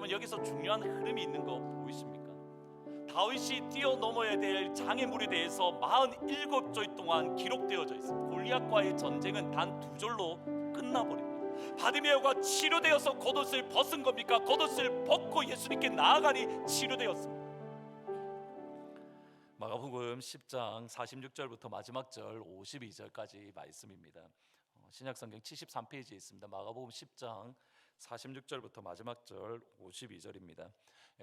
여러분, 여기서 중요한 흐름이 있는 거 보이십니까? 다윗이 뛰어넘어야 될 장애물에 대해서 47절 동안 기록되어져 있습니다. 골리앗과의 전쟁은 단 2절로 끝나버립니다. 바디메오가 치료되어서 겉옷을 벗은 겁니까? 겉옷을 벗고 예수님께 나아가니 치료되었습니다. 마가복음 10장 46절부터 마지막 절 52절까지 말씀입니다. 신약성경 73페이지에 있습니다. 마가복음 10장 46절부터 마지막 절 52절입니다.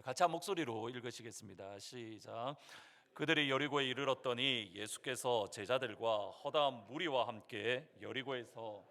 같이 한 목소리로 읽으시겠습니다. 시작. 그들이 여리고에 이르렀더니 예수께서 제자들과 허다한 무리와 함께 여리고에서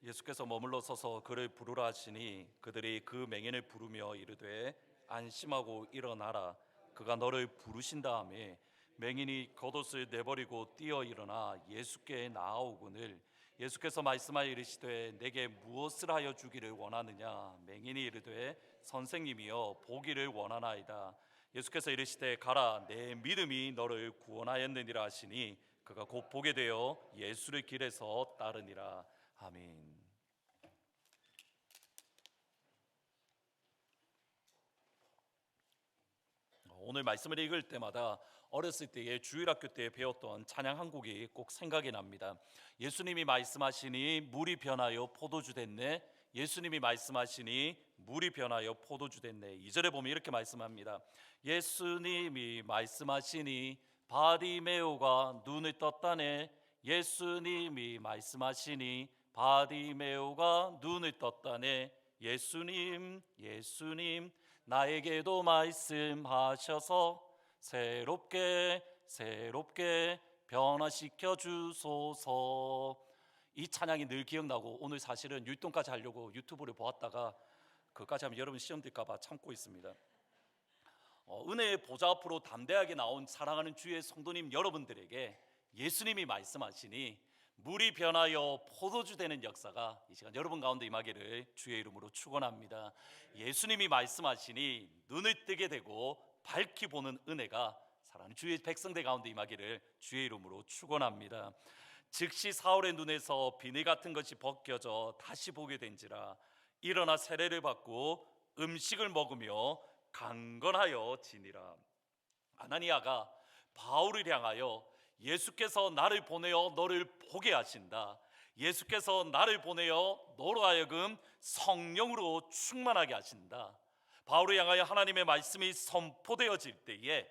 예수께서 머물러 서서 그를 부르라 하시니 그들이 그 맹인을 부르며 이르되 안심하고 일어나라, 그가 너를 부르신다 하매 맹인이 겉옷을 내버리고 뛰어 일어나 예수께 나아오거늘 예수께서 말씀하여 이르시되 내게 무엇을 하여 주기를 원하느냐? 맹인이 이르되 선생님이여 보기를 원하나이다. 예수께서 이르시되 가라, 내 믿음이 너를 구원하였느니라 하시니 그가 곧 보게 되어 예수를 길에서 따르니라. 아멘. 오늘 말씀을 읽을 때마다 어렸을 때에 주일학교 때 배웠던 찬양 한 곡이 꼭 생각이 납니다. 예수님이 말씀하시니 물이 변하여 포도주 됐네. 예수님이 말씀하시니 물이 변하여 포도주 됐네. 2절에 보면 이렇게 말씀합니다. 예수님이 말씀하시니 바디메오가 눈을 떴다네. 예수님이 말씀하시니 바디메오가 눈을 떴다네. 예수님 예수님 나에게도 말씀하셔서 새롭게 변화시켜 주소서. 이 찬양이 늘 기억나고 오늘 사실은 율동까지 하려고 유튜브를 보았다가 그까지 하면 여러분 시험 들까 봐 참고 있습니다. 은혜의 보좌 앞으로 담대하게 나온 사랑하는 주의 성도님 여러분들에게 예수님이 말씀하시니 물이 변하여 포도주 되는 역사가 이 시간 여러분 가운데 임하기를 주의 이름으로 축원합니다. 예수님이 말씀하시니 눈을 뜨게 되고 밝히 보는 은혜가 사랑하는 주의 백성들 가운데 임하기를 주의 이름으로 축원합니다. 즉시 사울의 눈에서 비늘 같은 것이 벗겨져 다시 보게 된지라 일어나 세례를 받고 음식을 먹으며 강건하여 지니라. 아나니아가 바울을 향하여 예수께서 나를 보내어 너를 보게 하신다. 예수께서 나를 보내어 너로 하여금 성령으로 충만하게 하신다. 바울을 향하여 하나님의 말씀이 선포되어질 때에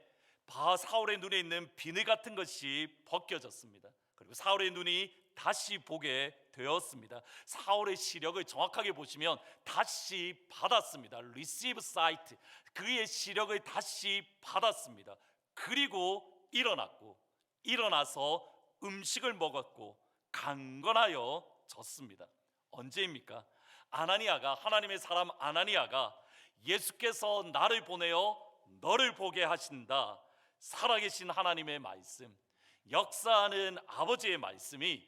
사울의 눈에 있는 비늘 같은 것이 벗겨졌습니다. 그리고 사울의 눈이 다시 보게 되었습니다. 사울의 시력을 정확하게 보시면 다시 받았습니다. Receive sight. 그의 시력을 다시 받았습니다. 그리고 일어나서 음식을 먹었고 강건하여 졌습니다. 언제입니까? 하나님의 사람 아나니아가 예수께서 나를 보내어 너를 보게 하신다. 살아계신 하나님의 말씀, 역사하는 아버지의 말씀이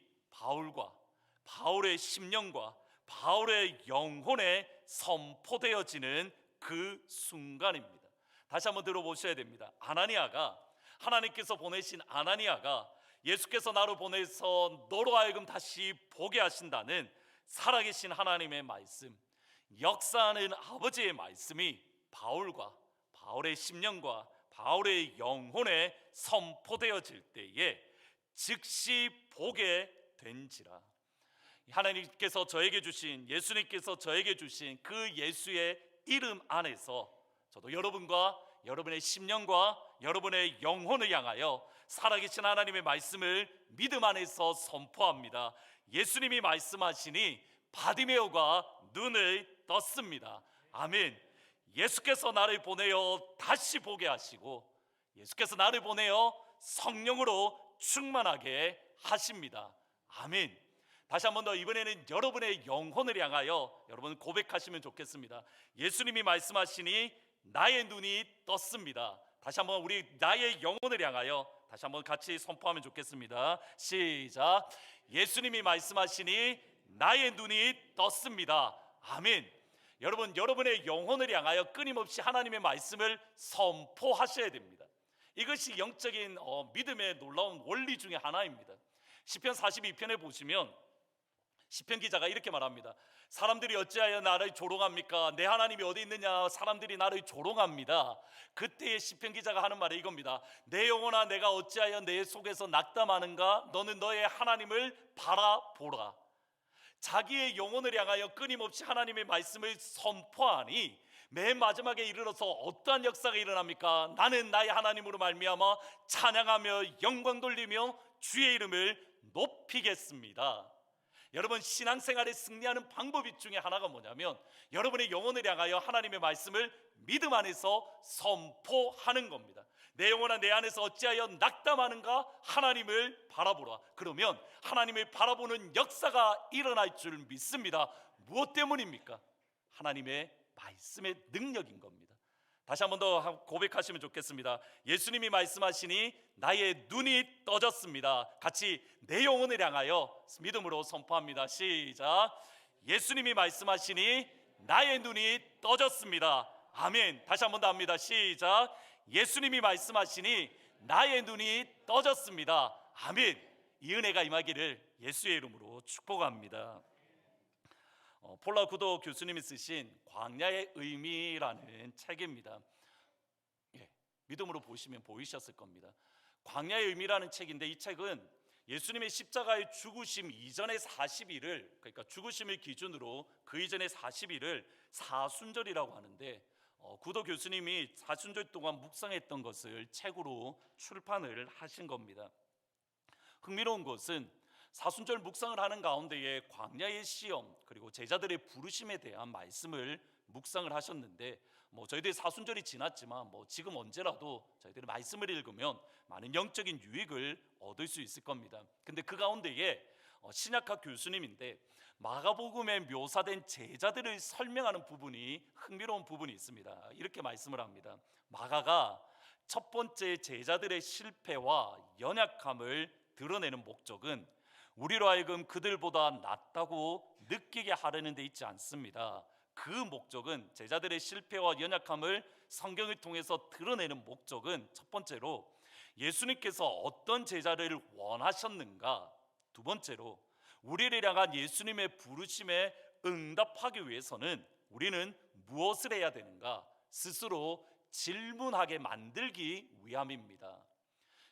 바울의 심령과 바울의 영혼에 선포되어지는 그 순간입니다. 다시 한번 들어보셔야 됩니다. 하나님께서 보내신 아나니아가 예수께서 나로 보내서 너로 하여금 다시 보게 하신다는 살아계신 하나님의 말씀, 역사하는 아버지의 말씀이 바울의 심령과 바울의 영혼에 선포되어질 때에 즉시 보게 된지라. 하나님께서 저에게 주신, 예수님께서 저에게 주신 그 예수의 이름 안에서 저도 여러분과 여러분의 심령과 여러분의 영혼을 향하여 살아계신 하나님의 말씀을 믿음 안에서 선포합니다. 예수님이 말씀하시니 바디메오가 눈을 떴습니다. 아멘. 예수께서 나를 보내어 다시 보게 하시고 예수께서 나를 보내어 성령으로 충만하게 하십니다. 아멘. 다시 한 번 더 이번에는 여러분의 영혼을 향하여 여러분 고백하시면 좋겠습니다. 예수님이 말씀하시니 나의 눈이 떴습니다. 다시 한번 우리 나의 영혼을 향하여 다시 한번 같이 선포하면 좋겠습니다. 시작. 예수님이 말씀하시니 나의 눈이 떴습니다. 아멘. 여러분, 여러분의 영혼을 향하여 끊임없이 하나님의 말씀을 선포하셔야 됩니다. 이것이 영적인 믿음의 놀라운 원리 중에 하나입니다. 시편 42편에 보시면 시편 기자가 이렇게 말합니다. 사람들이 어찌하여 나를 조롱합니까? 내 하나님이 어디 있느냐? 사람들이 나를 조롱합니다. 그때의 시편 기자가 하는 말이 이겁니다. 내 영혼아, 내가 어찌하여 내 속에서 낙담하는가? 너는 너의 하나님을 바라보라. 자기의 영혼을 향하여 끊임없이 하나님의 말씀을 선포하니 맨 마지막에 이르러서 어떠한 역사가 일어납니까? 나는 나의 하나님으로 말미암아 찬양하며 영광 돌리며 주의 이름을 높이겠습니다. 여러분, 신앙생활에 승리하는 방법 중에 하나가 뭐냐면 여러분의 영혼을 향하여 하나님의 말씀을 믿음 안에서 선포하는 겁니다. 내 영혼아, 내 안에서 어찌하여 낙담하는가? 하나님을 바라보라. 그러면 하나님을 바라보는 역사가 일어날 줄 믿습니다. 무엇 때문입니까? 하나님의 말씀의 능력인 겁니다. 다시 한 번 더 고백하시면 좋겠습니다. 예수님이 말씀하시니 나의 눈이 떠졌습니다. 같이 내 영혼을 향하여 믿음으로 선포합니다. 시작. 예수님이 말씀하시니 나의 눈이 떠졌습니다. 아멘. 다시 한 번 더 합니다. 시작. 예수님이 말씀하시니 나의 눈이 떠졌습니다. 아멘. 이 은혜가 임하기를 예수의 이름으로 축복합니다. 폴라 구도 교수님이 쓰신 광야의 의미라는 책입니다. 믿음으로 보시면 보이셨을 겁니다. 광야의 의미라는 책인데 이 책은 예수님의 십자가의 죽으심 이전의 40일을, 그러니까 죽으심을 기준으로 그 이전의 40일을 사순절이라고 하는데 구도 교수님이 사순절 동안 묵상했던 것을 책으로 출판을 하신 겁니다. 흥미로운 것은 사순절 묵상을 하는 가운데에 광야의 시험 그리고 제자들의 부르심에 대한 말씀을 묵상을 하셨는데 저희들이 사순절이 지났지만 지금 언제라도 저희들이 말씀을 읽으면 많은 영적인 유익을 얻을 수 있을 겁니다. 근데 그 가운데에 신약학 교수님인데 마가복음에 묘사된 제자들을 설명하는 부분이 흥미로운 부분이 있습니다. 이렇게 말씀을 합니다. 마가가 첫 번째 제자들의 실패와 연약함을 드러내는 목적은 우리로 하여금 그들보다 낫다고 느끼게 하려는 데 있지 않습니다. 그 목적은, 제자들의 실패와 연약함을 성경을 통해서 드러내는 목적은 첫 번째로 예수님께서 어떤 제자를 원하셨는가, 두 번째로 우리를 향한 예수님의 부르심에 응답하기 위해서는 우리는 무엇을 해야 되는가 스스로 질문하게 만들기 위함입니다.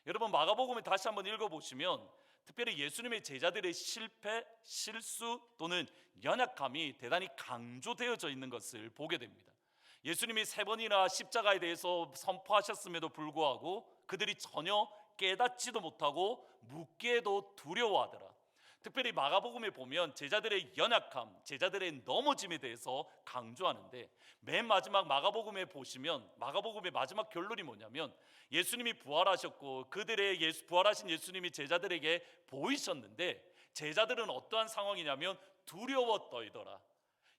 여러분, 마가복음을 다시 한번 읽어보시면 특별히 예수님의 제자들의 실패, 실수 또는 연약함이 대단히 강조되어져 있는 것을 보게 됩니다. 예수님이 3번이나 십자가에 대해서 선포하셨음에도 불구하고 그들이 전혀 깨닫지도 못하고 묻기에도 두려워하더라. 특별히 마가복음에 보면 제자들의 연약함, 제자들의 넘어짐에 대해서 강조하는데 맨 마지막 마가복음에 보시면 마가복음의 마지막 결론이 뭐냐면 예수님이 부활하셨고 그들의 부활하신 예수님이 제자들에게 보이셨는데 제자들은 어떠한 상황이냐면 두려워 떨더라.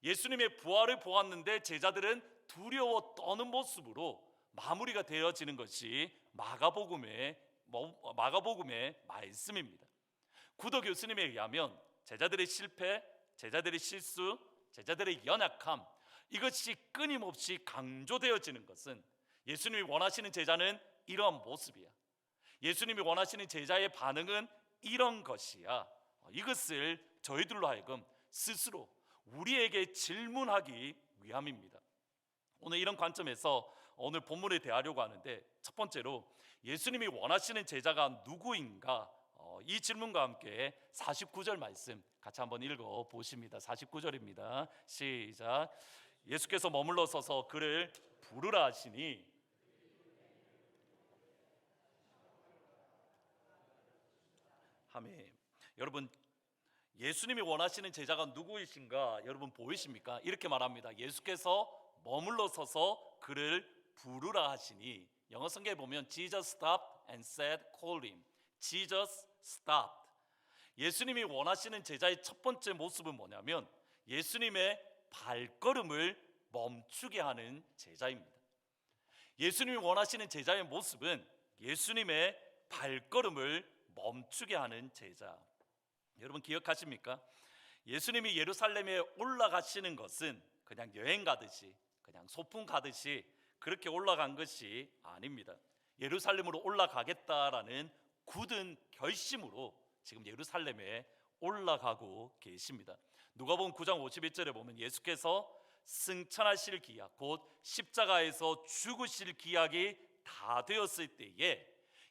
예수님의 부활을 보았는데 제자들은 두려워 떠는 모습으로 마무리가 되어지는 것이 마가복음의 말씀입니다. 구도 교수님에 의하면 제자들의 실패, 제자들의 실수, 제자들의 연약함, 이것이 끊임없이 강조되어지는 것은 예수님이 원하시는 제자는 이러한 모습이야, 예수님이 원하시는 제자의 반응은 이런 것이야, 이것을 저희들로 하여금 스스로 우리에게 질문하기 위함입니다. 오늘 이런 관점에서 오늘 본문을 대하려고 하는데 첫 번째로 예수님이 원하시는 제자가 누구인가, 이 질문과 함께 49절 말씀 같이 한번 읽어보십니다. 49절입니다. 시작. 예수께서 머물러 서서 그를 부르라 하시니 아멘. 여러분, 예수님이 원하시는 제자가 누구이신가 여러분 보이십니까? 이렇게 말합니다. 예수께서 머물러 서서 그를 부르라 하시니, 영어 성경에 보면 Jesus stopped and said call him. Jesus stopped. 예수님이 원하시는 제자의 첫 번째 모습은 뭐냐면 예수님의 발걸음을 멈추게 하는 제자입니다. 예수님이 원하시는 제자의 모습은 예수님의 발걸음을 멈추게 하는 제자. 여러분 기억하십니까? 예수님이 예루살렘에 올라가시는 것은 그냥 여행 가듯이, 그냥 소풍 가듯이 그렇게 올라간 것이 아닙니다. 예루살렘으로 올라가겠다라는 굳은 결심으로 지금 예루살렘에 올라가고 계십니다. 누가복음 9장 51절에 보면 예수께서 승천하실 기약, 곧 십자가에서 죽으실 기약이 다 되었을 때에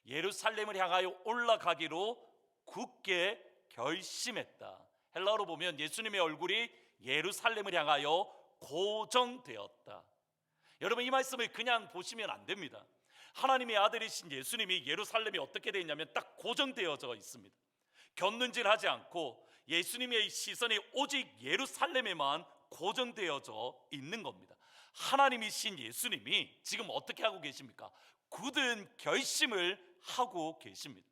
예루살렘을 향하여 올라가기로 굳게 결심했다. 헬라어로 보면 예수님의 얼굴이 예루살렘을 향하여 고정되었다. 여러분 이 말씀을 그냥 보시면 안 됩니다. 하나님의 아들이신 예수님이 예루살렘이 어떻게 되어 있냐면 딱 고정되어져 있습니다. 곁눈질하지 않고 예수님의 시선이 오직 예루살렘에만 고정되어져 있는 겁니다. 하나님이신 예수님이 지금 어떻게 하고 계십니까? 굳은 결심을 하고 계십니다.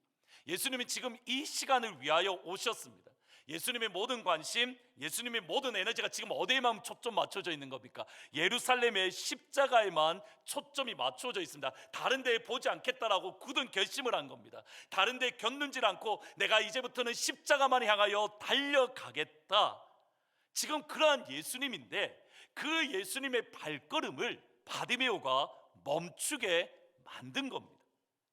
예수님이 지금 이 시간을 위하여 오셨습니다. 예수님의 모든 관심, 예수님의 모든 에너지가 지금 어디에만 초점 맞춰져 있는 겁니까? 예루살렘의 십자가에만 초점이 맞춰져 있습니다. 다른 데에 보지 않겠다라고 굳은 결심을 한 겁니다. 다른 데 곁눈질 않고 내가 이제부터는 십자가만 향하여 달려가겠다. 지금 그러한 예수님인데 그 예수님의 발걸음을 바디메오가 멈추게 만든 겁니다.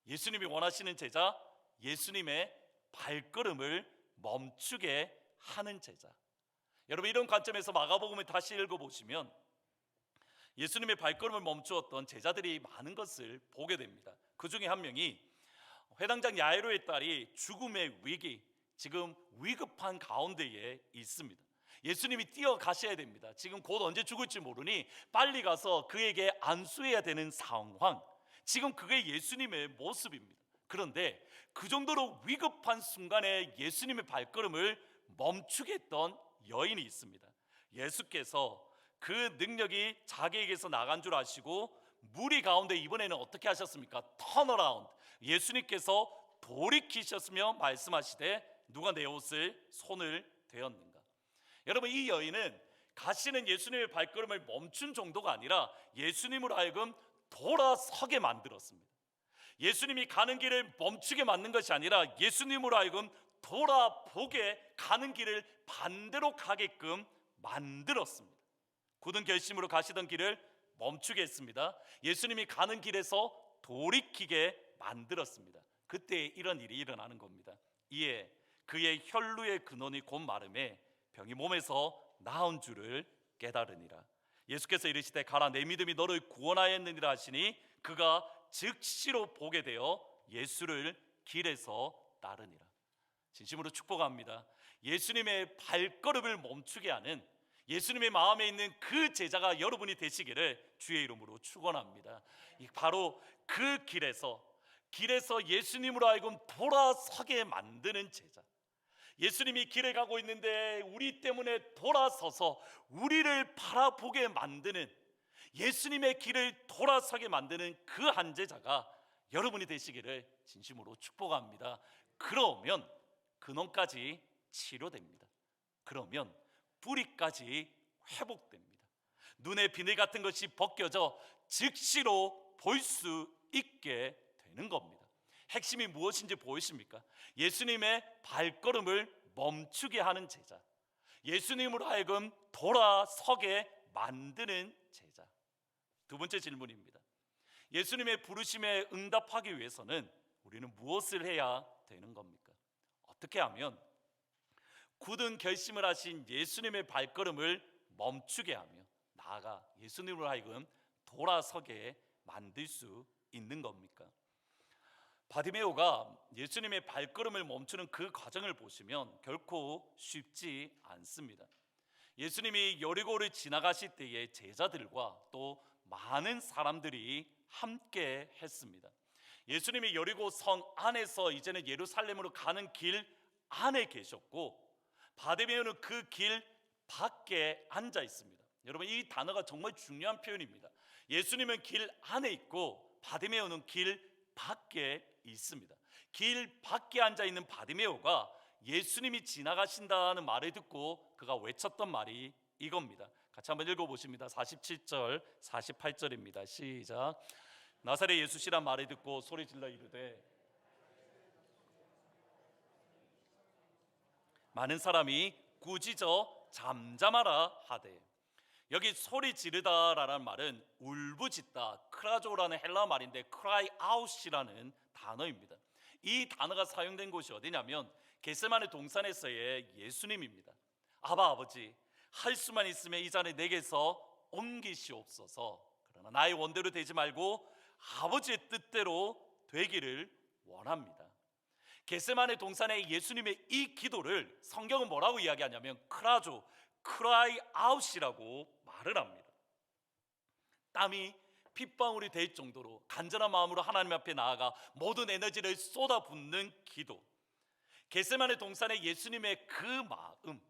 예수님이 원하시는 제자, 예수님의 발걸음을 멈추게 하는 제자. 여러분 이런 관점에서 마가복음을 다시 읽어보시면 예수님의 발걸음을 멈추었던 제자들이 많은 것을 보게 됩니다. 그 중에 한 명이 회당장 야이로의 딸이 죽음의 위기, 지금 위급한 가운데에 있습니다. 예수님이 뛰어가셔야 됩니다. 지금 곧 언제 죽을지 모르니 빨리 가서 그에게 안수해야 되는 상황. 지금 그게 예수님의 모습입니다. 그런데 그 정도로 위급한 순간에 예수님의 발걸음을 멈추게 했던 여인이 있습니다. 예수께서 그 능력이 자기에게서 나간 줄 아시고 무리 가운데 이번에는 어떻게 하셨습니까? 턴어라운드. 예수님께서 돌이키셨으며 말씀하시되 누가 내 옷을 손을 대었는가. 여러분 이 여인은 가시는 예수님의 발걸음을 멈춘 정도가 아니라 예수님으로 하여금 돌아서게 만들었습니다. 예수님이 가는 길을 멈추게 만든 것이 아니라 예수님으로 하여금 돌아보게 가는 길을 반대로 가게끔 만들었습니다. 굳은 결심으로 가시던 길을 멈추게 했습니다. 예수님이 가는 길에서 돌이키게 만들었습니다. 그때 이런 일이 일어나는 겁니다. 이에 그의 혈루의 근원이 곧 마름에 병이 몸에서 나은 줄을 깨달으니라. 예수께서 이르시되 가라 내 믿음이 너를 구원하였느니라 하시니 그가 즉시로 보게 되어 예수를 길에서 따르니라. 진심으로 축복합니다. 예수님의 발걸음을 멈추게 하는 예수님의 마음에 있는 그 제자가 여러분이 되시기를 주의 이름으로 축원합니다. 바로 그 길에서 예수님으로 하여금 돌아서게 만드는 제자. 예수님이 길에 가고 있는데 우리 때문에 돌아서서 우리를 바라보게 만드는 예수님의 길을 돌아서게 만드는 그 한 제자가 여러분이 되시기를 진심으로 축복합니다. 그러면 근원까지 치료됩니다. 그러면 뿌리까지 회복됩니다. 눈에 비늘 같은 것이 벗겨져 즉시로 볼 수 있게 되는 겁니다. 핵심이 무엇인지 보이십니까? 예수님의 발걸음을 멈추게 하는 제자, 예수님으로 하여금 돌아서게 만드는 제자. 두 번째 질문입니다. 예수님의 부르심에 응답하기 위해서는 우리는 무엇을 해야 되는 겁니까? 어떻게 하면 굳은 결심을 하신 예수님의 발걸음을 멈추게 하며 나아가 예수님으로 하여금 돌아서게 만들 수 있는 겁니까? 바디메오가 예수님의 발걸음을 멈추는 그 과정을 보시면 결코 쉽지 않습니다. 예수님이 여리고를 지나가실 때에 제자들과 또 많은 사람들이 함께 했습니다. 예수님이 여리고 성 안에서 이제는 예루살렘으로 가는 길 안에 계셨고 바디메오는 그 길 밖에 앉아 있습니다. 여러분 이 단어가 정말 중요한 표현입니다. 예수님은 길 안에 있고 바디메오는 길 밖에 있습니다. 길 밖에 앉아 있는 바디메오가 예수님이 지나가신다는 말을 듣고 그가 외쳤던 말이 이겁니다. 같이 한번 읽어보십니다. 47절 48절입니다. 시작. 나사렛 예수시란 말을 듣고 소리질러 이르되 많은 사람이 꾸짖어 잠잠하라 하되. 여기 소리 지르다라는 말은 울부짖다, 크라조라는 헬라 말인데 cry out이라는 단어입니다. 이 단어가 사용된 곳이 어디냐면 겟세마네 동산에서의 예수님입니다. 아버지, 할 수만 있으면 이 잔을 내게서 옮기시옵소서. 그러나 나의 원대로 되지 말고 아버지의 뜻대로 되기를 원합니다. 겟세마네 동산의 예수님의 이 기도를 성경은 뭐라고 이야기하냐면 크라조, cry out이라고 말을 합니다. 땀이 핏방울이 될 정도로 간절한 마음으로 하나님 앞에 나아가 모든 에너지를 쏟아붓는 기도. 겟세마네 동산의 예수님의 그 마음,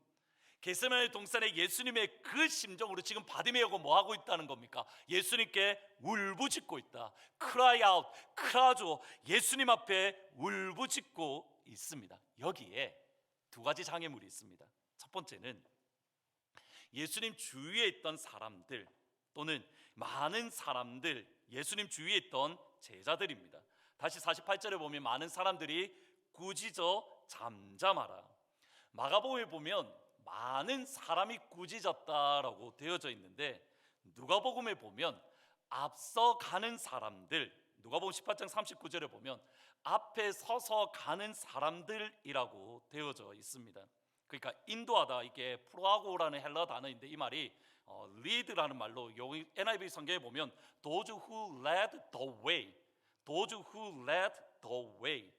겟세마네 동산의 예수님의 그 심정으로 지금 바디메오가 뭐 하고 있다는 겁니까? 예수님께 울부짖고 있다. cry out, 크라조, 예수님 앞에 울부짖고 있습니다. 여기에 두 가지 장애물이 있습니다. 첫 번째는 예수님 주위에 있던 사람들 또는 많은 사람들, 예수님 주위에 있던 제자들입니다. 다시 48절에 보면 많은 사람들이 꾸짖어 잠잠하라. 마가복음에 보면 많은 사람이 꾸짖었다라고 되어져 있는데 누가복음에 보면 앞서 가는 사람들, 누가복음 18장 39절에 보면 앞에 서서 가는 사람들이라고 되어져 있습니다. 그러니까 인도하다, 이게 프로하고라는 헬라 단어인데 이 말이 lead라는 말로 NIV 성경에 보면 those who led the way, those who led the way.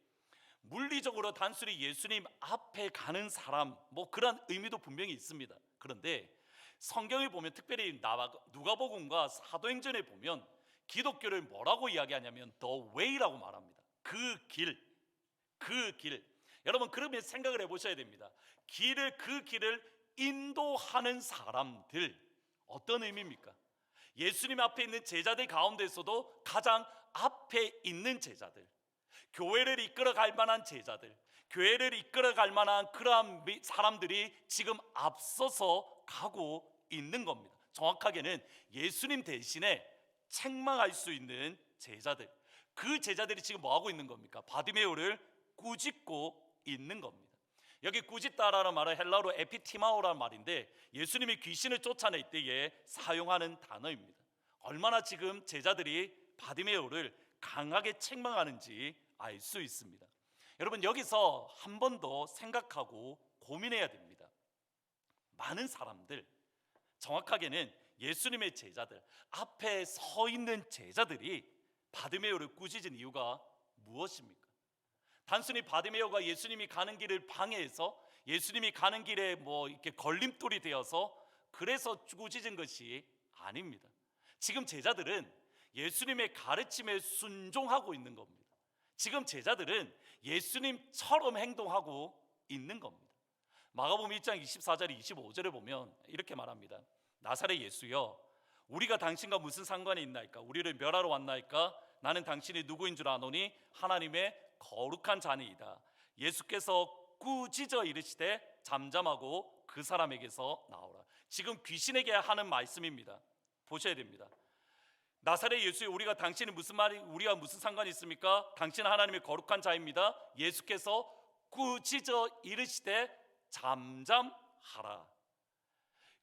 물리적으로 단순히 예수님 앞에 가는 사람, 뭐 그런 의미도 분명히 있습니다. 그런데 성경에 보면 특별히 누가복음과 사도행전에 보면 기독교를 뭐라고 이야기하냐면 the way라고 말합니다. 그 길. 여러분 그러면 생각을 해보셔야 됩니다. 그 길을 인도하는 사람들, 어떤 의미입니까? 예수님 앞에 있는 제자들 가운데서도 가장 앞에 있는 제자들, 교회를 이끌어갈 만한 제자들, 교회를 이끌어갈 만한 그러한 사람들이 지금 앞서서 가고 있는 겁니다. 정확하게는 예수님 대신에 책망할 수 있는 제자들, 그 제자들이 지금 뭐 하고 있는 겁니까? 바디메오를 꾸짖고 있는 겁니다. 여기 꾸짖다라는 말은 헬라어로 에피티마오라는 말인데 예수님이 귀신을 쫓아낼 때에 사용하는 단어입니다. 얼마나 지금 제자들이 바디메오를 강하게 책망하는지 알 수 있습니다. 여러분 여기서 한 번 더 생각하고 고민해야 됩니다. 많은 사람들, 정확하게는 예수님의 제자들, 앞에 서 있는 제자들이 바디메오를 꾸짖은 이유가 무엇입니까? 단순히 바디메오가 예수님이 가는 길을 방해해서 예수님이 가는 길에 뭐 이렇게 걸림돌이 되어서 그래서 꾸짖은 것이 아닙니다. 지금 제자들은 예수님의 가르침에 순종하고 있는 겁니다. 지금 제자들은 예수님처럼 행동하고 있는 겁니다. 마가복음 1장 24절 25절에 보면 이렇게 말합니다. 나사렛 예수여, 우리가 당신과 무슨 상관이 있나이까? 우리를 멸하러 왔나이까? 나는 당신이 누구인 줄 아노니 하나님의 거룩한 자니이다. 예수께서 꾸짖어 이르시되 잠잠하고 그 사람에게서 나오라. 지금 귀신에게 하는 말씀입니다. 보셔야 됩니다. 나사렛 예수여, 우리가 무슨 상관이 있습니까? 당신은 하나님의 거룩한 자입니다. 예수께서 꾸짖어 이르시되 잠잠하라.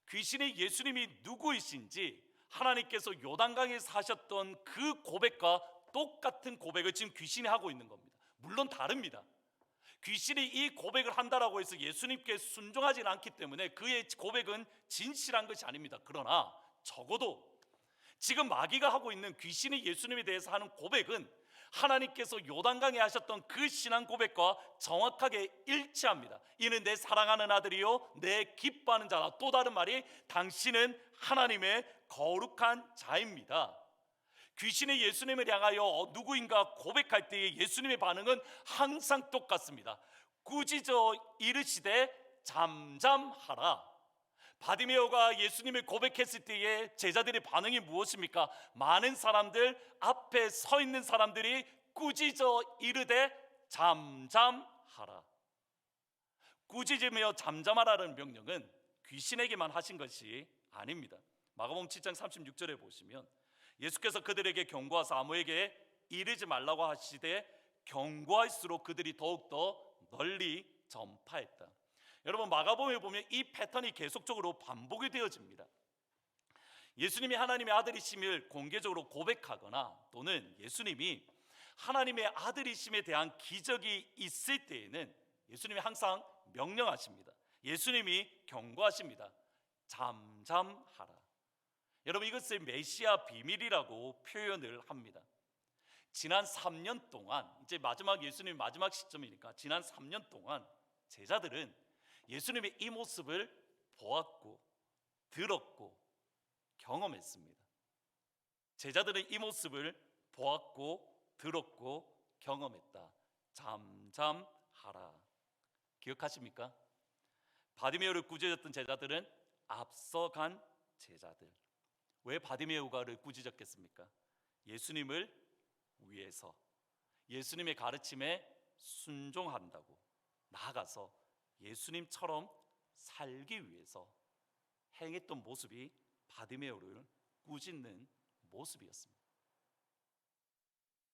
귀신이 예수님이 누구이신지 하나님께서 요단강에서 하셨던 그 고백과 똑같은 고백을 지금 귀신이 하고 있는 겁니다. 물론 다릅니다. 귀신이 이 고백을 한다라고 해서 예수님께 순종하지는 않기 때문에 그의 고백은 진실한 것이 아닙니다. 그러나 적어도 지금 마귀가 하고 있는 귀신이 예수님에 대해서 하는 고백은 하나님께서 요단강에 하셨던 그 신앙 고백과 정확하게 일치합니다. 이는 내 사랑하는 아들이요 내 기뻐하는 자다. 또 다른 말이 당신은 하나님의 거룩한 자입니다. 귀신이 예수님을 향하여 누구인가 고백할 때의 예수님의 반응은 항상 똑같습니다. 꾸짖어 이르시되 잠잠하라. 바디메오가 예수님을 고백했을 때의 제자들의 반응이 무엇입니까? 많은 사람들, 앞에 서 있는 사람들이 꾸짖어 이르되 잠잠하라. 꾸짖으며 잠잠하라는 명령은 귀신에게만 하신 것이 아닙니다. 마가복음 7장 36절에 보시면 예수께서 그들에게 경고하사 아무에게 이르지 말라고 하시되 경고할수록 그들이 더욱더 널리 전파했다. 여러분, 마가복음에 보면 이 패턴이 계속적으로 반복이 되어집니다. 예수님이 하나님의 아들이심을 공개적으로 고백하거나 또는 예수님이 하나님의 아들이심에 대한 기적이 있을 때에는 예수님이 항상 명령하십니다. 예수님이 경고하십니다. 잠잠하라. 여러분, 이것을 메시아 비밀이라고 표현을 합니다. 지난 3년 동안, 이제 예수님 마지막 시점이니까 지난 3년 동안 제자들은 예수님의 이 모습을 보았고 들었고 경험했습니다. 제자들은 이 모습을 보았고 들었고 경험했다. 잠잠하라. 기억하십니까? 바디메오를 꾸짖었던 제자들은 앞서간 제자들. 왜 바디메오가를 꾸짖었겠습니까? 예수님을 위해서, 예수님의 가르침에 순종한다고, 나아가서 예수님처럼 살기 위해서 행했던 모습이 바디메오를 꾸짖는 모습이었습니다.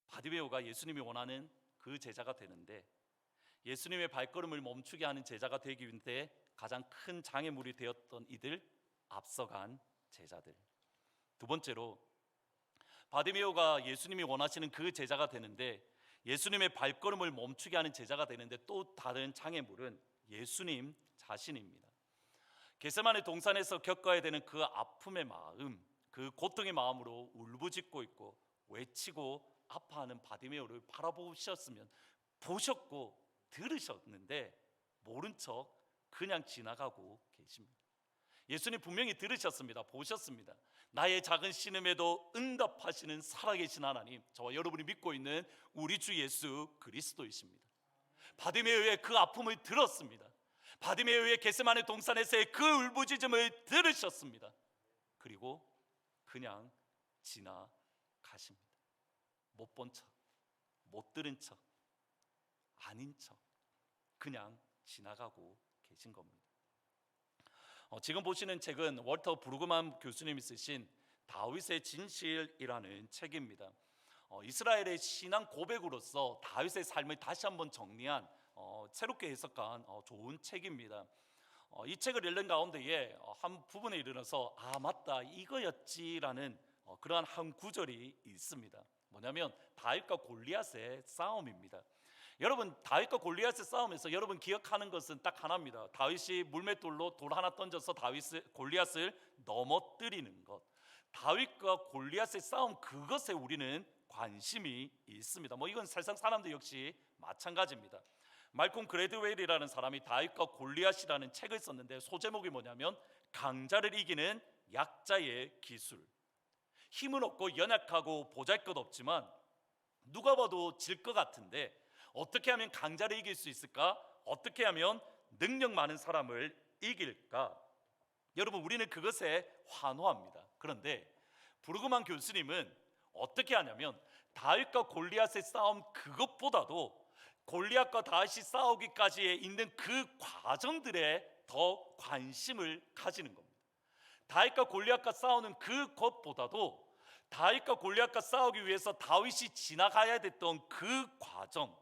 바디메오가 예수님이 원하는 그 제자가 되는데, 예수님의 발걸음을 멈추게 하는 제자가 되기 위해 가장 큰 장애물이 되었던 이들, 앞서간 제자들. 두 번째로, 바디메오가 예수님이 원하시는 그 제자가 되는데, 예수님의 발걸음을 멈추게 하는 제자가 되는데 또 다른 장애물은 예수님 자신입니다. 겟세마네 동산에서 겪어야 되는 그 아픔의 마음, 그 고통의 마음으로 울부짖고 있고 외치고 아파하는 바디메오를 바라보셨으면, 보셨고 들으셨는데 모른 척 그냥 지나가고 계십니다. 예수님 분명히 들으셨습니다. 보셨습니다. 나의 작은 신음에도 응답하시는 살아계신 하나님, 저와 여러분이 믿고 있는 우리 주 예수 그리스도이십니다. 바디메오의 그 아픔을 들었습니다. 바디메오의 겟세마네 동산에서의 그 울부짖음을 들으셨습니다. 그리고 그냥 지나가십니다. 못 본 척, 못 들은 척, 아닌 척 그냥 지나가고 계신 겁니다. 지금 보시는 책은 월터 브루그만 교수님이 쓰신 다윗의 진실이라는 책입니다. 이스라엘의 신앙 고백으로서 다윗의 삶을 다시 한번 정리한 새롭게 해석한 좋은 책입니다. 이 책을 읽는 가운데에 한 부분에 이르러서 맞다, 이거였지라는 그러한 한 구절이 있습니다. 뭐냐면 다윗과 골리앗의 싸움입니다. 여러분, 다윗과 골리앗의 싸움에서 여러분 기억하는 것은 딱 하나입니다. 다윗이 물맷돌로 돌 하나 던져서 골리앗을 넘어뜨리는 것. 다윗과 골리앗의 싸움, 그것에 우리는 관심이 있습니다. 이건 세상 사람들 역시 마찬가지입니다. 말콤 그레드웰이라는 사람이 다윗과 골리앗이라는 책을 썼는데 소제목이 뭐냐면 강자를 이기는 약자의 기술. 힘은 없고 연약하고 보잘것없지만 누가 봐도 질 것 같은데 어떻게 하면 강자를 이길 수 있을까? 어떻게 하면 능력 많은 사람을 이길까? 여러분, 우리는 그것에 환호합니다. 그런데 브루그만 교수님은 어떻게 하냐면 다윗과 골리앗의 싸움, 그것보다도 골리앗과 다윗이 싸우기까지에 있는 그 과정들에 더 관심을 가지는 겁니다. 다윗과 골리앗과 싸우는 그것보다도 다윗과 골리앗과 싸우기 위해서 다윗이 지나가야 됐던 그 과정,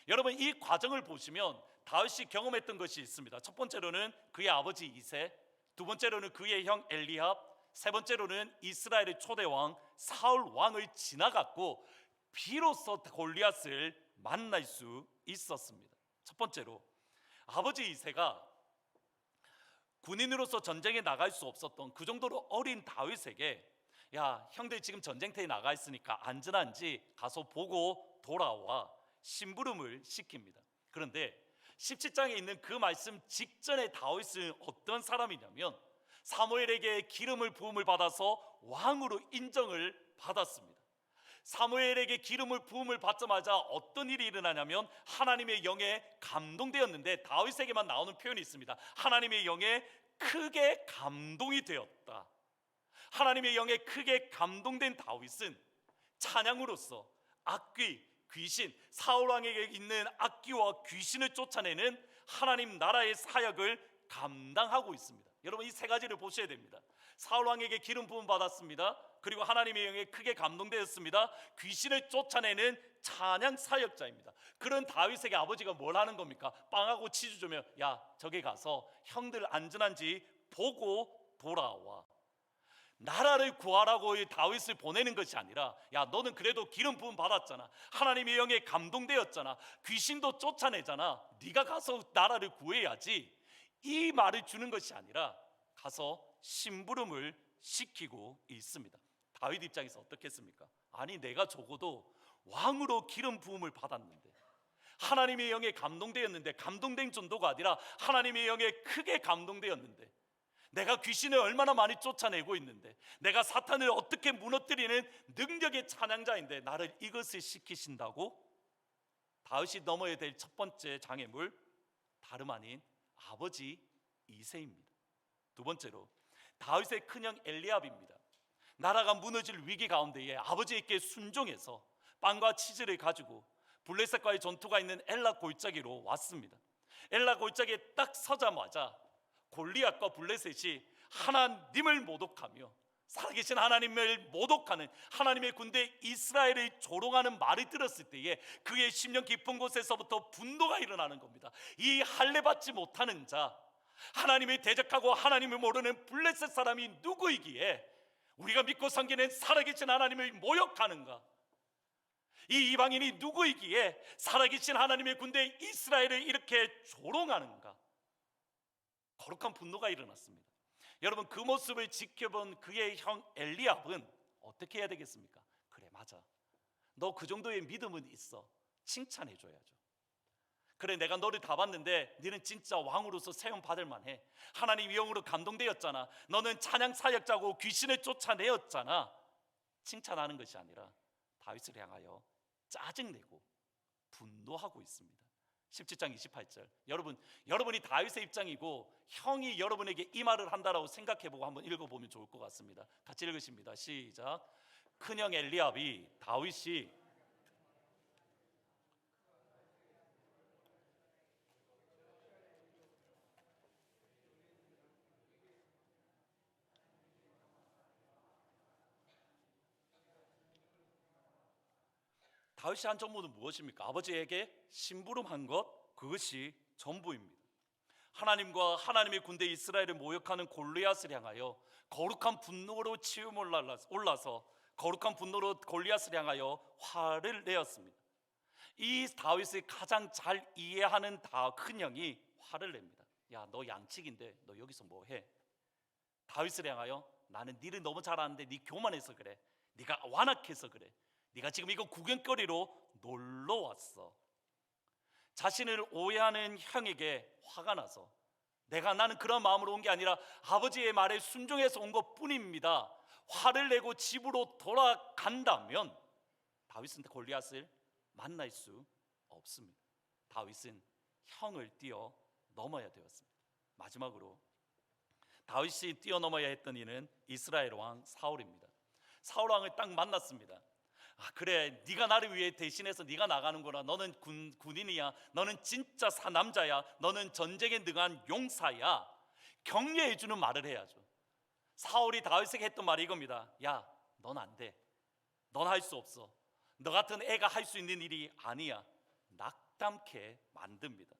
여러분, 이 과정을 보시면 다윗이 경험했던 것이 있습니다. 첫 번째로는 그의 아버지 이세, 두 번째로는 그의 형 엘리압, 세 번째로는 이스라엘의 초대 왕 사울 왕을 지나갔고 비로소 골리앗을 만날 수 있었습니다. 첫 번째로, 아버지 이세가 군인으로서 전쟁에 나갈 수 없었던 그 정도로 어린 다윗에게, 야, 형들 지금 전쟁터에 나가 있으니까 안전한지 가서 보고 돌아와, 심부름을 시킵니다. 그런데 17장에 있는 그 말씀 직전에 다윗은 어떤 사람이냐면 사무엘에게 기름을 부음을 받아서 왕으로 인정을 받았습니다. 사무엘에게 기름을 부음을 받자마자 어떤 일이 일어나냐면 하나님의 영에 감동되었는데, 다윗에게만 나오는 표현이 있습니다. 하나님의 영에 크게 감동이 되었다. 하나님의 영에 크게 감동된 다윗은 찬양으로서 악귀, 귀신, 사울 왕에게 있는 악귀와 귀신을 쫓아내는 하나님 나라의 사역을 감당하고 있습니다. 여러분 이 세 가지를 보셔야 됩니다. 사울 왕에게 기름 부음 받았습니다. 그리고 하나님의 영에 크게 감동되었습니다. 귀신을 쫓아내는 찬양 사역자입니다. 그런 다윗에게 아버지가 뭘 하는 겁니까? 빵하고 치즈 주며 야 저기 가서 형들 안전한지 보고 돌아와. 나라를 구하라고 다윗을 보내는 것이 아니라 야 너는 그래도 기름 부음 받았잖아. 하나님의 영에 감동되었잖아. 귀신도 쫓아내잖아. 네가 가서 나라를 구해야지. 이 말을 주는 것이 아니라 가서 심부름을 시키고 있습니다. 다윗 입장에서 어떻겠습니까? 아니 내가 적어도 왕으로 기름 부음을 받았는데 하나님의 영에 감동되었는데 감동된 정도가 아니라 하나님의 영에 크게 감동되었는데 내가 귀신을 얼마나 많이 쫓아내고 있는데 내가 사탄을 어떻게 무너뜨리는 능력의 찬양자인데 나를 이것을 시키신다고? 다윗이 넘어야 될 첫 번째 장애물 다름 아닌 아버지 이새입니다. 두 번째로 다윗의 큰형 엘리압입니다. 나라가 무너질 위기 가운데에 아버지에게 순종해서 빵과 치즈를 가지고 블레셋과의 전투가 있는 엘라 골짜기로 왔습니다. 엘라 골짜기에 딱 서자마자 골리앗과 블레셋이 하나님을 모독하며 살아계신 하나님을 모독하는 하나님의 군대 이스라엘을 조롱하는 말을 들었을 때에 그의 심령 깊은 곳에서부터 분노가 일어나는 겁니다. 이 할례받지 못하는 자, 하나님을 대적하고 하나님을 모르는 블레셋 사람이 누구이기에 우리가 믿고 섬기는 살아계신 하나님을 모욕하는가? 이 이방인이 누구이기에 살아계신 하나님의 군대 이스라엘을 이렇게 조롱하는가? 거룩한 분노가 일어났습니다. 여러분 그 모습을 지켜본 그의 형 엘리압은 어떻게 해야 되겠습니까? 그래 맞아, 너 그 정도의 믿음은 있어, 칭찬해줘야죠. 그래 내가 너를 다 봤는데 너는 진짜 왕으로서 세움 받을 만해. 하나님 영으로 감동되었잖아. 너는 찬양 사역자고 귀신을 쫓아내었잖아. 칭찬하는 것이 아니라 다윗을 향하여 짜증내고 분노하고 있습니다. 17장 28절. 여러분이 다윗의 입장이고 형이 여러분에게 이 말을 한다라고 생각해보고 한번 읽어보면 좋을 것 같습니다. 같이 읽으십니다. 시작. 큰형 엘리압이 다윗이 다윗이 한 전부는 무엇입니까? 아버지에게 심부름한 것, 그것이 전부입니다. 하나님과 하나님의 군대 이스라엘을 모욕하는 골리앗을 향하여 거룩한 분노로 치움 올라서 거룩한 분노로 골리앗을 향하여 화를 내었습니다. 이 다윗을 가장 잘 이해하는 큰형이 화를 냅니다. 야, 너 양치기인데 너 여기서 뭐 해? 다윗을 향하여 나는 니를 너무 잘 아는데 니 교만해서 그래. 네가 완악해서 그래. 네가 지금 이거 구경거리로 놀러 왔어. 자신을 오해하는 형에게 화가 나서 나는 그런 마음으로 온 게 아니라 아버지의 말에 순종해서 온 것뿐입니다. 화를 내고 집으로 돌아간다면 다윗은 골리앗을 만날 수 없습니다. 다윗은 형을 뛰어넘어야 되었습니다. 마지막으로 다윗이 뛰어넘어야 했던 이는 이스라엘 왕 사울입니다. 사울 왕을 딱 만났습니다. 그래 네가 나를 위해 대신해서 네가 나가는구나. 너는 군인이야. 너는 진짜 남자야. 너는 전쟁에 능한 용사야. 격려해 주는 말을 해야죠. 사울이 다윗에게 했던 말이 이겁니다. 야, 넌 안 돼. 넌 할 수 없어. 너 같은 애가 할 수 있는 일이 아니야. 낙담케 만듭니다.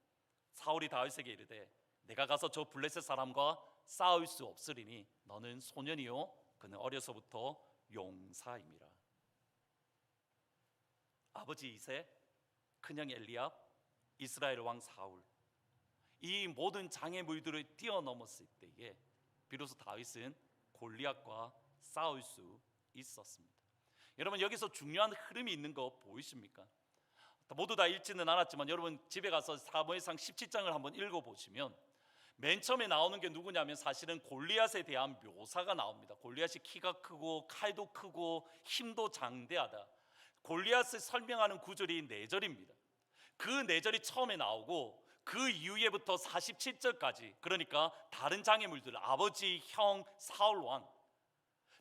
사울이 다윗에게 이르되 내가 가서 저 블레셋 사람과 싸울 수 없으리니 너는 소년이요 그는 어려서부터 용사임이라. 아버지 이새, 큰형 엘리압, 이스라엘 왕 사울, 이 모든 장애물들을 뛰어넘었을 때에 비로소 다윗은 골리앗과 싸울 수 있었습니다. 여러분 여기서 중요한 흐름이 있는 거 보이십니까? 모두 다 읽지는 않았지만 여러분 집에 가서 사무엘상 17장을 한번 읽어보시면 맨 처음에 나오는 게 누구냐면 사실은 골리앗에 대한 묘사가 나옵니다. 골리앗이 키가 크고 칼도 크고 힘도 장대하다. 골리앗을 설명하는 구절이 4절입니다. 그 4절이 처음에 나오고 그 이후에부터 47절까지, 그러니까 다른 장애물들, 아버지, 형, 사울 왕,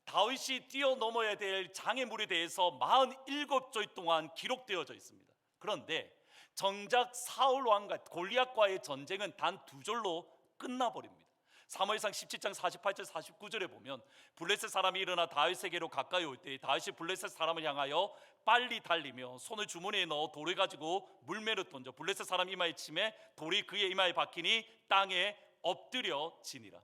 다윗이 뛰어넘어야 될 장애물에 대해서 47절 동안 기록되어져 있습니다. 그런데 정작 사울 왕과 골리앗과의 전쟁은 단 2절로 끝나버립니다. 사무엘상 17장 48절 49절에 보면 블레셋 사람이 일어나 다윗에게로 가까이 올 때 다윗이 블레셋 사람을 향하여 빨리 달리며 손을 주머니에 넣어 돌을 가지고 물매로 던져 블레셋 사람 이마에 치매 돌이 그의 이마에 박히니 땅에 엎드려 지니라.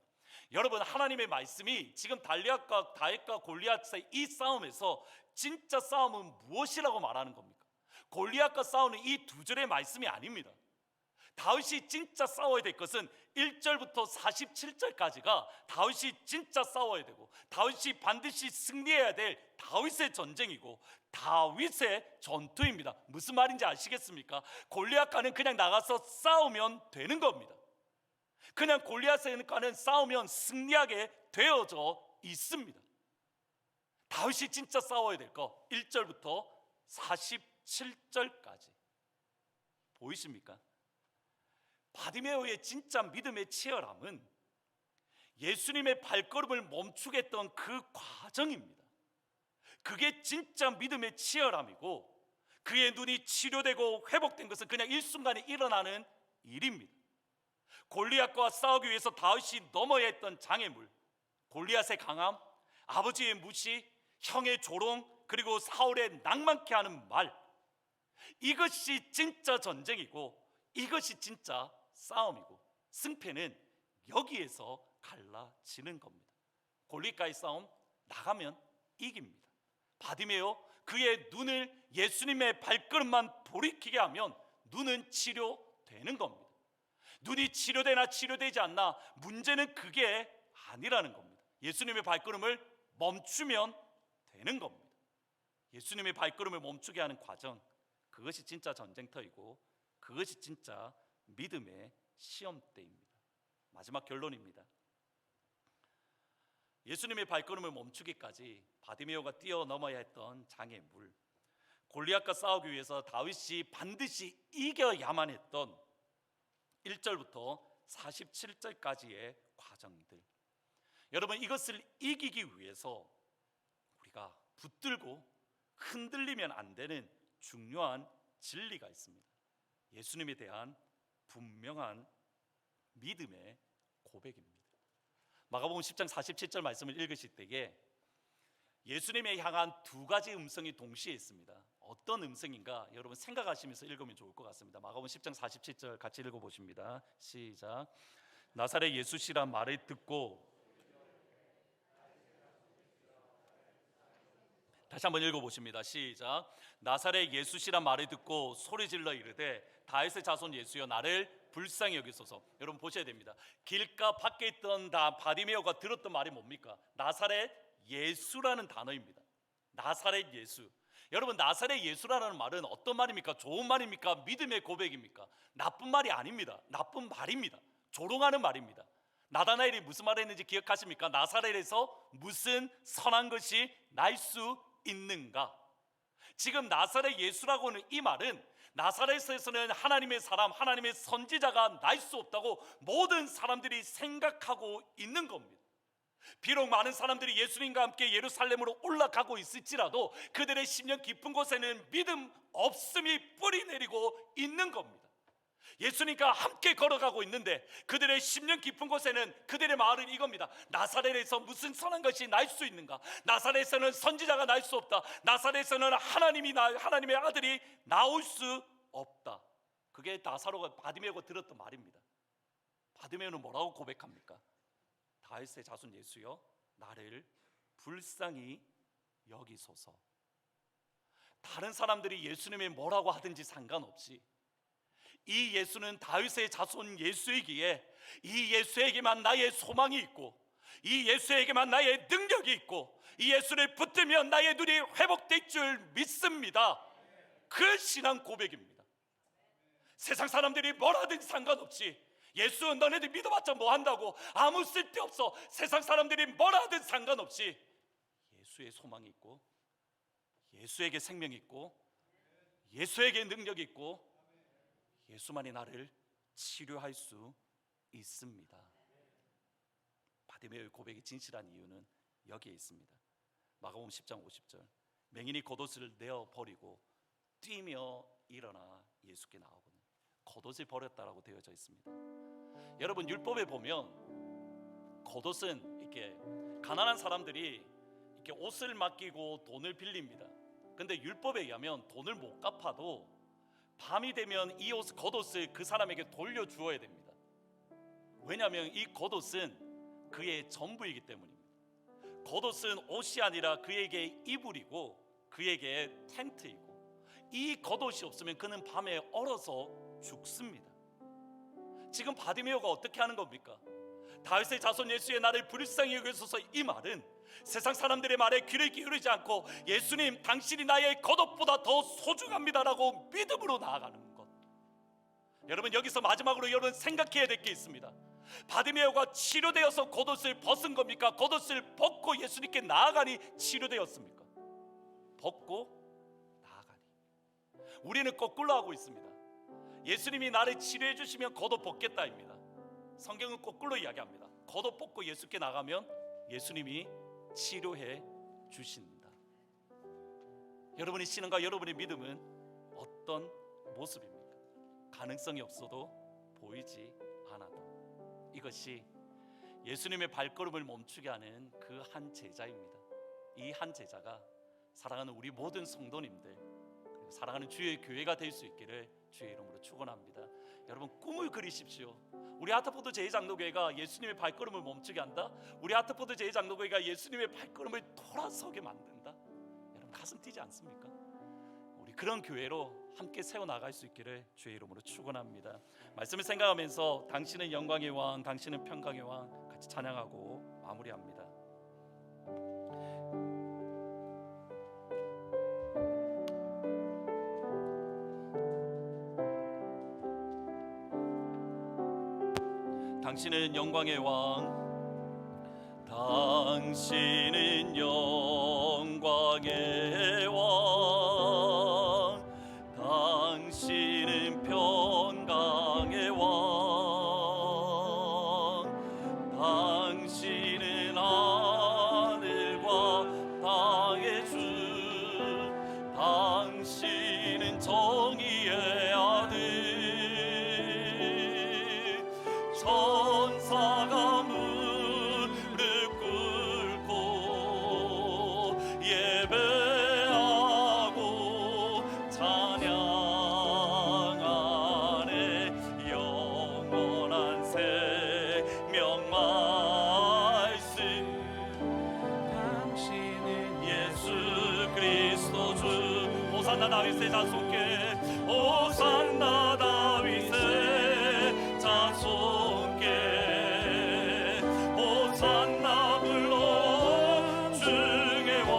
여러분, 하나님의 말씀이 지금 달리앗과 다윗과 골리앗의 이 싸움에서 진짜 싸움은 무엇이라고 말하는 겁니까? 골리앗과 싸우는 이 두 절의 말씀이 아닙니다. 다윗이 진짜 싸워야 될 것은 1절부터 47절까지가 다윗이 진짜 싸워야 되고 다윗이 반드시 승리해야 될 다윗의 전쟁이고 다윗의 전투입니다. 무슨 말인지 아시겠습니까? 골리앗과는 그냥 나가서 싸우면 되는 겁니다. 그냥 골리앗과는 싸우면 승리하게 되어져 있습니다. 다윗이 진짜 싸워야 될 거 1절부터 47절까지 보이십니까? 바디메오의 진짜 믿음의 치열함은 예수님의 발걸음을 멈추게 했던 그 과정입니다. 그게 진짜 믿음의 치열함이고 그의 눈이 치료되고 회복된 것은 그냥 일순간에 일어나는 일입니다. 골리앗과 싸우기 위해서 다윗이 넘어야 했던 장애물, 골리앗의 강함, 아버지의 무시, 형의 조롱, 그리고 사울의 낭만케 하는 말, 이것이 진짜 전쟁이고 이것이 진짜 싸움이고 승패는 여기에서 갈라지는 겁니다. 골리앗과의 싸움 나가면 이깁니다. 바디메오 그의 눈을 예수님의 발걸음만 돌이키게 하면 눈은 치료되는 겁니다. 눈이 치료되나 치료되지 않나 문제는 그게 아니라는 겁니다. 예수님의 발걸음을 멈추면 되는 겁니다. 예수님의 발걸음을 멈추게 하는 과정, 그것이 진짜 전쟁터이고 그것이 진짜 믿음의 시험대입니다. 마지막 결론입니다. 예수님의 발걸음을 멈추기까지 바디메오가 뛰어넘어야 했던 장애물, 골리앗과 싸우기 위해서 다윗이 반드시 이겨야만 했던 1절부터 47절까지의 과정들, 여러분, 이것을 이기기 위해서 우리가 붙들고 흔들리면 안 되는 중요한 진리가 있습니다. 예수님에 대한 분명한 믿음의 고백입니다. 마가복음 10장 47절 말씀을 읽으실 때에 예수님에 향한 두 가지 음성이 동시에 있습니다. 어떤 음성인가 여러분 생각하시면서 읽으면 좋을 것 같습니다. 마가복음 10장 47절 같이 읽어보십니다. 시작. 나사렛 예수시란 말을 듣고, 다시 한번 읽어보십니다. 시작. 나사렛 예수시란 말을 듣고 소리질러 이르되 다윗의 자손 예수여 나를 불쌍히 여기소서. 여러분 보셔야 됩니다. 길가 밖에 있던 바디메오가 들었던 말이 뭡니까? 나사렛 예수라는 단어입니다. 나사렛 예수. 여러분, 나사렛 예수라는 말은 어떤 말입니까? 좋은 말입니까? 믿음의 고백입니까? 나쁜 말이 아닙니다. 나쁜 말입니다. 조롱하는 말입니다. 나다나엘이 무슨 말을 했는지 기억하십니까? 나사렛에서 무슨 선한 것이 날 수 있는가? 지금 나사렛 예수라고는 이 말은 나사렛에서는 하나님의 사람, 하나님의 선지자가 날 수 없다고 모든 사람들이 생각하고 있는 겁니다. 비록 많은 사람들이 예수님과 함께 예루살렘으로 올라가고 있을지라도 그들의 심령 깊은 곳에는 믿음 없음이 뿌리 내리고 있는 겁니다. 예수님과 함께 걸어가고 있는데 그들의 심령 깊은 곳에는 그들의 마을은 이겁니다. 나사렛에서 무슨 선한 것이 날 수 있는가? 나사렛에서는 선지자가 날 수 없다. 나사렛에서는 하나님의 아들이 나올 수 없다. 그게 나사로가 바디메오가 들었던 말입니다. 바디메오는 뭐라고 고백합니까? 다윗의 자손 예수여 나를 불쌍히 여기소서. 다른 사람들이 예수님이 뭐라고 하든지 상관없이 이 예수는 다윗의 자손 예수이기에 이 예수에게만 나의 소망이 있고 이 예수에게만 나의 능력이 있고 이 예수를 붙들면 나의 눈이 회복될 줄 믿습니다. 그 신앙 고백입니다. 세상 사람들이 뭐라든지 상관없이 예수 너네들 믿어봤자 뭐 한다고 아무 쓸데없어. 세상 사람들이 뭐라든 상관없이 예수의 소망이 있고 예수에게 생명이 있고 예수에게 능력이 있고 예수만이 나를 치료할 수 있습니다. 바디메오의 고백이 진실한 이유는 여기에 있습니다. 마가복음 10장 50절 맹인이 겉옷을 내어버리고 뛰며 일어나 예수께 나오거든. 겉옷을 버렸다라고 되어져 있습니다. 여러분, 율법에 보면 겉옷은 이렇게 가난한 사람들이 이렇게 옷을 맡기고 돈을 빌립니다. 근데 율법에 의하면 돈을 못 갚아도 밤이 되면 이 겉옷을 그 사람에게 돌려주어야 됩니다. 왜냐하면 이 겉옷은 그의 전부이기 때문입니다. 겉옷은 옷이 아니라 그에게 이불이고 그에게 텐트이고, 이 겉옷이 없으면 그는 밤에 얼어서 죽습니다. 지금 바디메오가 어떻게 하는 겁니까? 다윗의 자손 예수의 나를 불쌍히 여기소서, 이 말은 세상 사람들의 말에 귀를 기울이지 않고 예수님 당신이 나의 겉옷보다 더 소중합니다라고 믿음으로 나아가는 것. 여러분, 여기서 마지막으로 여러분 생각해야 될 게 있습니다. 바디메오가 치료되어서 겉옷을 벗은 겁니까? 겉옷을 벗고 예수님께 나아가니 치료되었습니까? 벗고 나아가니. 우리는 거꾸로 하고 있습니다. 예수님이 나를 치료해 주시면 겉옷 벗겠다입니다. 성경은 거꾸로 이야기합니다. 겉옷 벗고 예수께 나가면 예수님이 치료해 주신다. 여러분의 신앙과 여러분의 믿음은 어떤 모습입니까? 가능성이 없어도 보이지 않아도. 이것이 예수님의 발걸음을 멈추게 하는 그 한 제자입니다. 이 한 제자가 사랑하는 우리 모든 성도님들, 그리고 사랑하는 주의 교회가 될 수 있기를 주의 이름으로 축원합니다. 여러분, 꿈을 그리십시오. 우리 하트포드 제2장로교회가 예수님의 발걸음을 멈추게 한다. 우리 하트포드 제2장로교회가 예수님의 발걸음을 돌아서게 만든다. 여러분, 가슴 뛰지 않습니까? 우리 그런 교회로 함께 세워나갈 수 있기를 주의 이름으로 축원합니다. 말씀을 생각하면서 당신은 영광의 왕, 당신은 평강의 왕 같이 찬양하고 마무리합니다. 당신은 영광의 왕, 당신은 영광의 왕, 당신은 평강의 왕, 당신은 하늘과 땅의 주, 당신은 정의의 아들, 천사가 무릎 꿇고 예배하고 찬양하네. 영원한 생명 말씀, 당신은 예수 그리스도 주. 호산나 다윗의 자손께, 호산나 다윗의 자손께, 호산나 불러 주의 왕.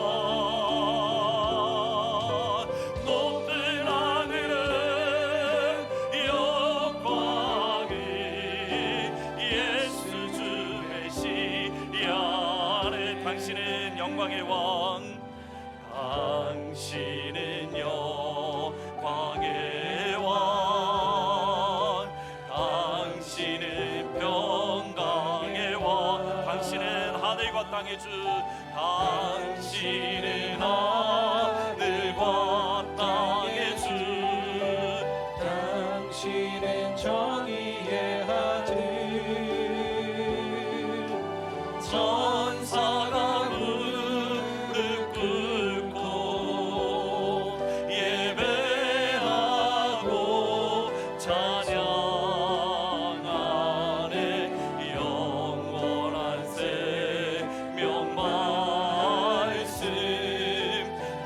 높은 하늘은 영광이 예수 주 메시아네. 당신은 영광의 왕, 당신은 영광의 왕, 당신은 평강의 왕, 당신은 하늘과 땅의 주, 당신은 하늘과 땅의 주, 당신은 정의의 아들, 천사가 무릎 꿇고 예배하고 찬양하네. 영원한 생명 말씀,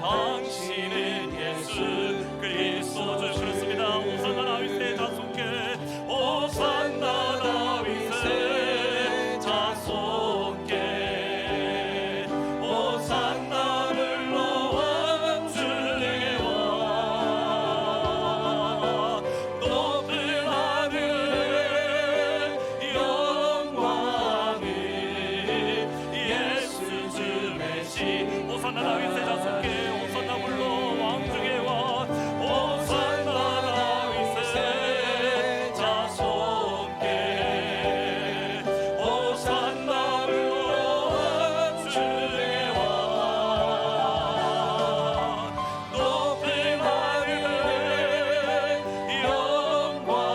당신은 예수 그리스도 주. 그렇습니다. 호산나 다윗의 자손께, 호산나 다윗의 자손께, 호산나 불러 주의 왕. 높은 하늘은 영광이 예수 주 메시. 호산나 다윗의 자손께, 호산나 불러 왕 중의 왕, 호산나 다윗의 자손께, 호산나 불러 주의 왕. 높은 하늘은 영광이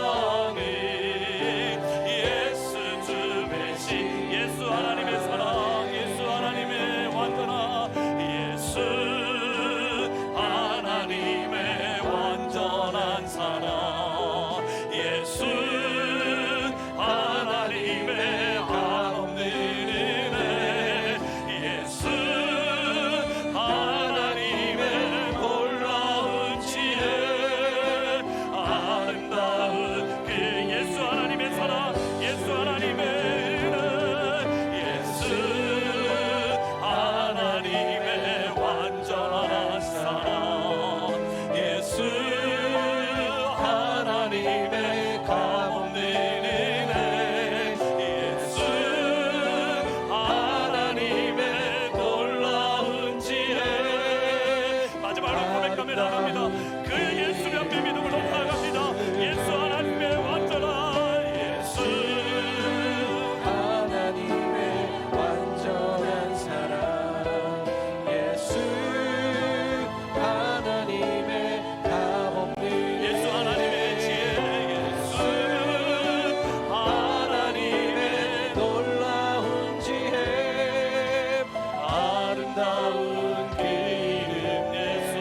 아름다운 그 이름 예수.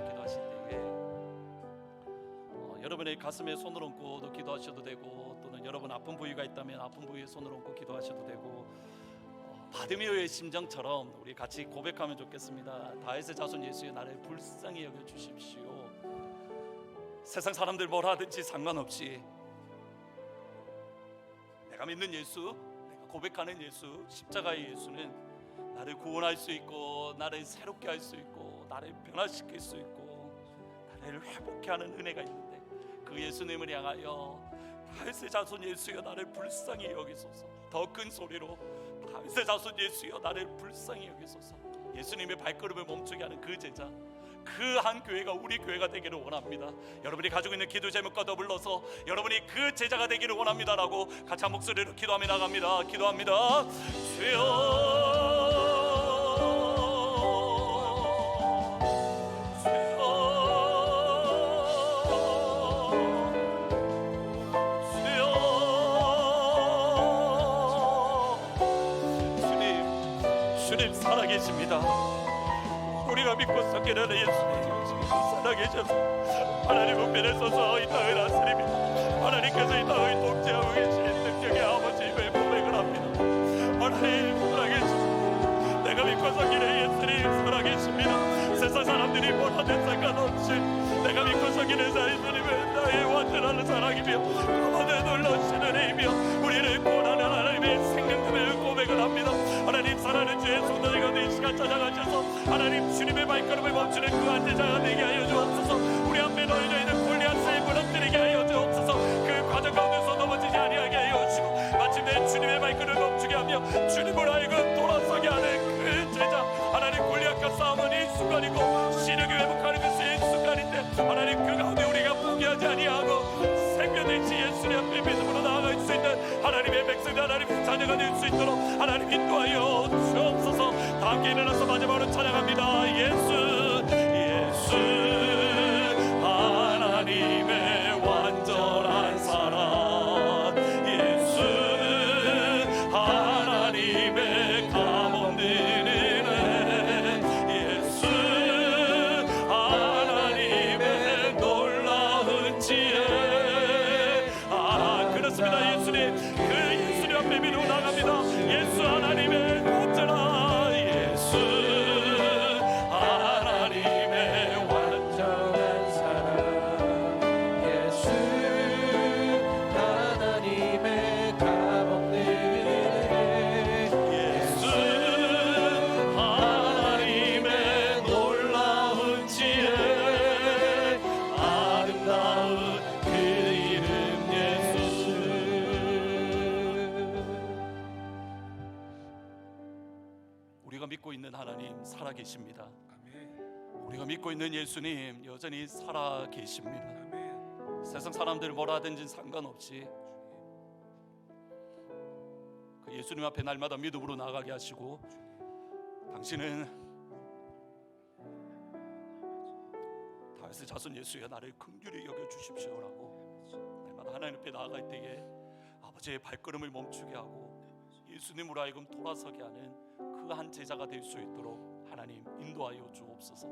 기도하실 때에 여러분의 가슴에 손을 얹고 또 기도하셔도 되고, 또는 여러분 아픈 부위가 있다면 아픈 부위에 손을 얹고 기도하셔도 되고, 바드미오의 심정처럼 우리 같이 고백하면 좋겠습니다. 다윗의 자손 예수의 나를 불쌍히 여겨 주십시오. 세상 사람들 뭘 하든지 상관없이 내가 믿는 예수, 내가 고백하는 예수, 십자가의 예수는 나를 구원할 수 있고, 나를 새롭게 할 수 있고, 나를 변화시킬 수 있고, 나를 회복케 하는 은혜가 있는데, 그 예수님을 향하여 다윗의 자손 예수여 나를 불쌍히 여기소서. 더 큰 소리로 다윗의 자손 예수여 나를 불쌍히 여기소서. 예수님의 발걸음을 멈추게 하는 그 제자, 그 한 교회가 우리 교회가 되기를 원합니다. 여러분이 가지고 있는 기도 제목과 더불어서 여러분이 그 제자가 되기를 원합니다라고 같이 한 목소리로 기도하며 나갑니다. 기도합니다. 주여, 주님 살아계십니다. 우리가 믿고 섬기는 예수님 살아계셔서 하나님 우편에 서서 이 땅을 다스리며 하나님께서 이 땅을 통치하고 계신 능력의 아버지임을 고백을 합니다. 하나님 살아계십니다. 내가 믿고 섬기는 예수님 살아계십니다. 세상 사람들이 뭐라든 상관없이 내가 믿고 섬기는 예수님은 나의 완전한 사랑이며 가만히 놀라시는 애이며 우리를 구원하는 하나님의 생명됨을 고백을 합니다. 하나님 사랑하는 주의 성도들 가운데 이 시간 찾아가셔서 하나님 주님의 발걸음을 멈추는 그 한 제자가 되게 하여 주옵소서. 우리 앞에 놓여져 있는 골리앗을 무너뜨리게 하여 주옵소서. 그 과정 가운데서 넘어지지 아니하게 하여 주시고 마침내 주님의 발걸음을 멈추게 하며 주님을 하여금 돌아서게 하는 그 제자, 하나님 골리앗과 싸움은 이 순간이고 시력이 회복하는 것이 이 순간인데 하나님 그 가운데 우리가 포기하지 아니하고 생명되시 예수님 앞에 믿음으로 나아갈 수 있는 하나님의 백성들, 하나님의 자녀가 될 수 있도록 하나님 인도하여 주옵소서. 다 함께 일어나서 마지막으로 찬양합니다. 예수 예수 하나님의 완전한 사랑, 예수 하나님의 감없는 은혜, 예수 하나님의 놀라운 지혜. 그렇습니다. 예수님, 그 예수님 앞에 믿고 나갑니다. 예수 하나님의 완전한 예수 하나님의 완전한 사랑, 예수 하나님의 감없는 은혜, 예수 하나님의 놀라운 지혜, 아름다운 그 이름 예수. 우리가 믿고 있는 하나님 살아계십니다. 우리가 믿고 있는 예수님 여전히 살아계십니다. 세상 사람들 뭐라 하든지 상관없이 그 예수님 앞에 날마다 믿음으로 나가게 하시고, 당신은 다윗의 자손 예수여 나를 긍휼히 여겨 주십시오라고 날마다 하나님 앞에 나아갈 때에 아버지의 발걸음을 멈추게 하고 예수님으로 하여금 돌아서게 하는 그 한 제자가 될 수 있도록 하나님 인도하여 주옵소서.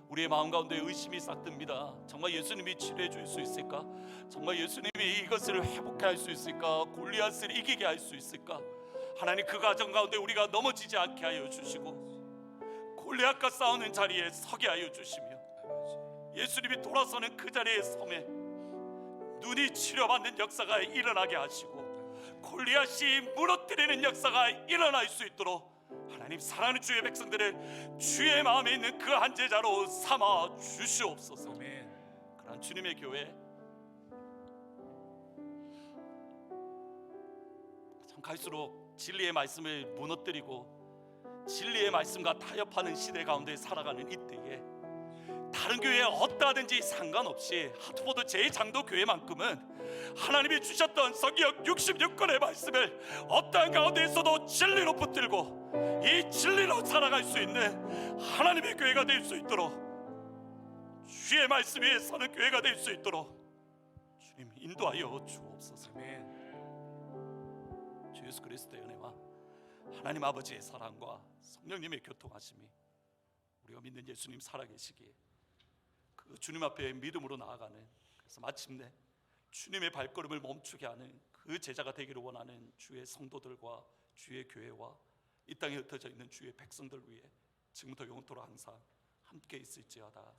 우리의 마음 가운데 의심이 싹 듭니다. 정말 예수님이 치료해 줄 수 있을까? 정말 예수님이 이것을 회복해 할 수 있을까? 골리앗을 이기게 할 수 있을까? 하나님 그 과정 가운데 우리가 넘어지지 않게 하여 주시고 골리앗과 싸우는 자리에 서게 하여 주시며 예수님이 돌아서는 그 자리에 서매 눈이 치료받는 역사가 일어나게 하시고 골리앗이 무너뜨리는 역사가 일어날 수 있도록 하나님 사랑하는 주의 백성들을 주의 마음에 있는 그 한 제자로 삼아 주시옵소서. 그런 주님의 교회 참 갈수록 진리의 말씀을 무너뜨리고 진리의 말씀과 타협하는 시대 가운데 살아가는 이때에 다른 교회에 어떠하든지 상관없이 하트포드 제2장도 교회만큼은 하나님이 주셨던 성경 66권의 말씀을 어떠한 가운데에서도 진리로 붙들고 이 진리로 살아갈 수 있는 하나님의 교회가 될 수 있도록, 주의 말씀 위에 서는 교회가 될 수 있도록 주님 인도하여 주옵소서. 주 예수 그리스도의 은혜와 하나님 아버지의 사랑과 성령님의 교통하심이 우리가 믿는 예수님 살아계시기에 그 주님 앞에 믿음으로 나아가는, 그래서 마침내 주님의 발걸음을 멈추게 하는 그 제자가 되기를 원하는 주의 성도들과 주의 교회와 이 땅에 흩어져 있는 주의 백성들 위해 지금부터 영원토록 항상 함께 있을지어다.